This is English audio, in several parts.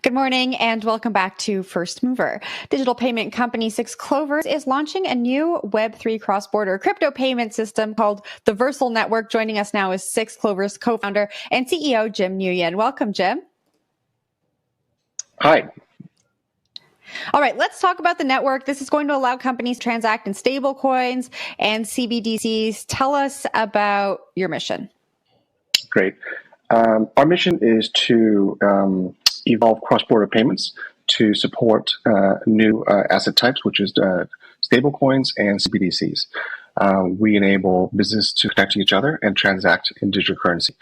Good morning and welcome back to First Mover. Digital payment company Clovers is launching a new Web3 cross-border crypto payment system called the Versal Network. Joining us now is Clovers co-founder and CEO Jim Nguyen. Welcome, Jim. Hi. All right, let's talk about the network. This is going to allow companies to transact in stable coins and CBDCs. Tell us about your mission. Great. Our mission is to evolve cross-border payments to support new asset types, which is stablecoins and CBDCs. We enable business to connect to each other and transact in digital currency.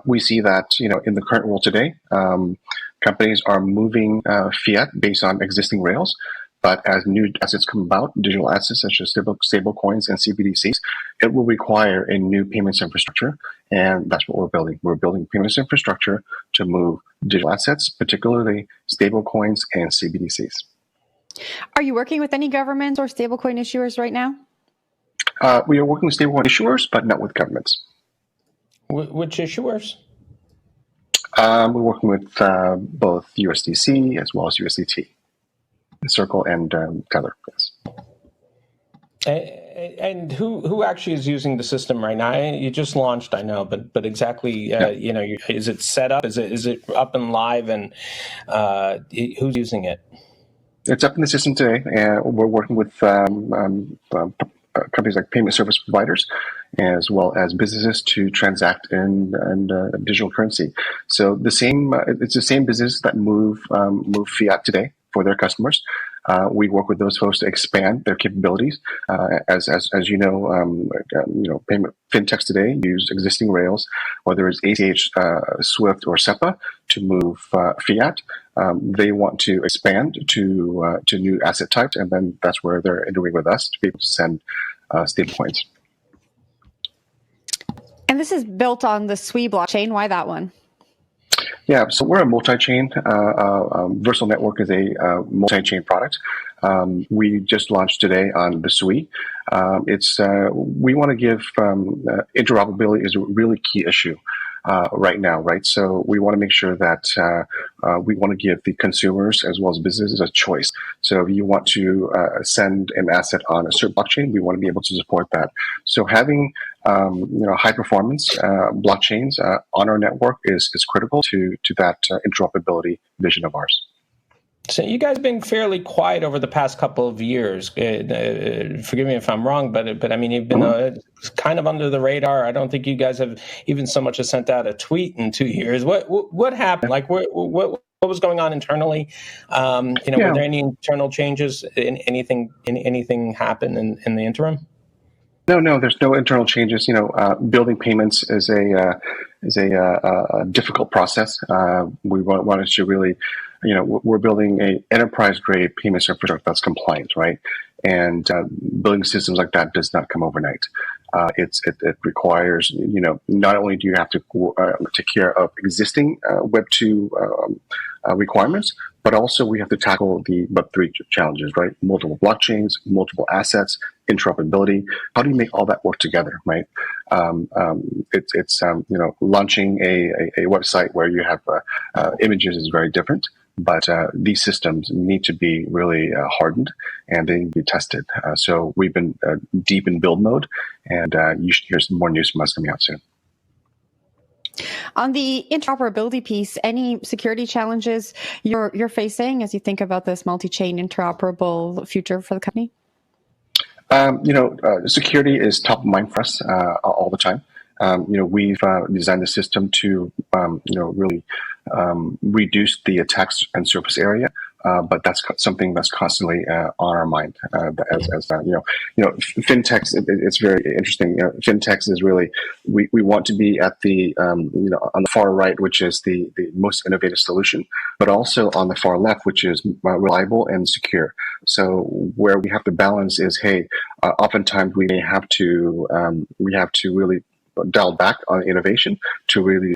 We see that, in the current world today, companies are moving fiat based on existing rails. But as new assets come about, digital assets such as stable coins and CBDCs, it will require a new payments infrastructure. And that's what we're building. We're building payments infrastructure to move digital assets, particularly stable coins and CBDCs. Are you working with any governments or stablecoin issuers right now? We are working with stablecoin issuers, but not with governments. Which issuers? We're working with both USDC as well as USDT. Circle and Tether, yes. And who actually is using the system right now? You just launched, I know, but exactly, is it set up? Is it up and live? And who's using it? It's up in the system today, and we're working with companies like payment service providers, as well as businesses to transact in digital currency. So it's the same business that move fiat today for their customers. We work with those folks to expand their capabilities. As you know, payment fintechs today use existing rails, whether it's ACH, SWIFT, or SEPA, to move fiat. They want to expand to new asset types, and then that's where they're integrating with us to be able to send stablecoins. And this is built on the SWI blockchain. Why that one? Yeah, so we're a multi-chain. Versal Network is a multi-chain product. We just launched today on the SWI. We want to give interoperability is a really key issue right now, right? So we want to make sure that we want to give the consumers as well as businesses a choice. So if you want to send an asset on a certain blockchain, we want to be able to support that. So having high performance blockchains on our network is critical to that interoperability vision of ours. So you guys have been fairly quiet over the past couple of years. Forgive me if I'm wrong, but I mean, you've been kind of under the radar. I don't think you guys have even so much as sent out a tweet in 2 years. What happened? Like, what was going on internally? Were there any internal changes? Anything happen in the interim? No, there's no internal changes. Building payments is a difficult process. We wanted to really, we're building a enterprise-grade payments infrastructure that's compliant, right? And building systems like that does not come overnight. It requires, not only do you have to take care of existing Web 2 requirements, but also we have to tackle the Web 3 challenges, right? Multiple blockchains, multiple assets, interoperability. How do you make all that work together, right? It's launching a website where you have images is very different. But these systems need to be really hardened and they need to be tested. So we've been deep in build mode, and you should hear some more news from us coming out soon. On the interoperability piece, any security challenges you're facing as you think about this multi-chain interoperable future for the company? Security is top of mind for us all the time. We've designed the system to, really reduce the attacks and surface area, but that's something that's constantly on our mind. Fintechs, it's very interesting. Fintechs is really, we want to be at the, on the far right, which is the most innovative solution, but also on the far left, which is reliable and secure. So where we have to balance is, oftentimes we may have to, really dial back on innovation to really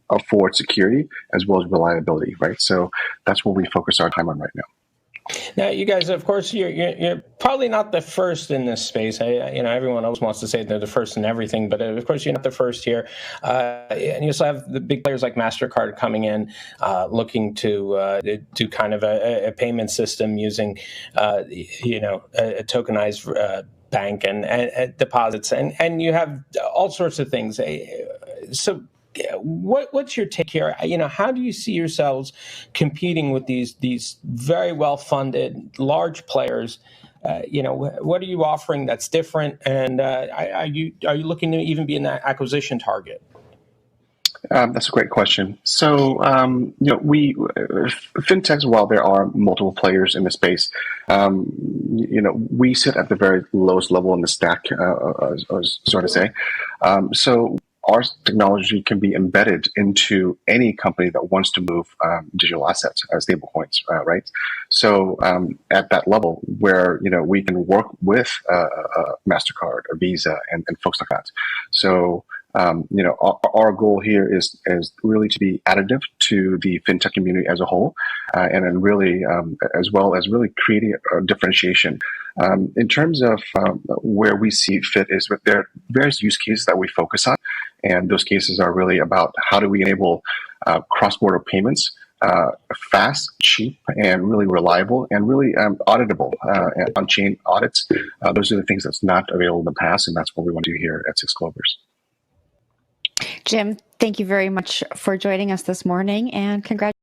afford security as well as reliability, right? So that's what we focus our time on right now. Now, you guys, of course, you're probably not the first in this space. Everyone else wants to say they're the first in everything, but of course, you're not the first here. And you also have the big players like MasterCard coming in, looking to do kind of a payment system using, a tokenized bank and deposits, and you have all sorts of things. So, what's your take here? How do you see yourselves competing with these very well funded large players? What are you offering that's different, and are you looking to even be an acquisition target? That's a great question. So, we fintechs, while there are multiple players in the space, we sit at the very lowest level in the stack, so to say. So our technology can be embedded into any company that wants to move digital assets, stablecoins, right? So at that level, where we can work with MasterCard or Visa and folks like that. So our goal here is really to be additive to the fintech community as a whole, and then really as well as really creating a differentiation. In terms of where we see fit is with there are various use cases that we focus on, and those cases are really about how do we enable cross-border payments fast, cheap, and really reliable, and really auditable, on-chain audits. Those are the things that's not available in the past, and that's what we want to do here at 6 Clovers. Jim, thank you very much for joining us this morning, and congratulations.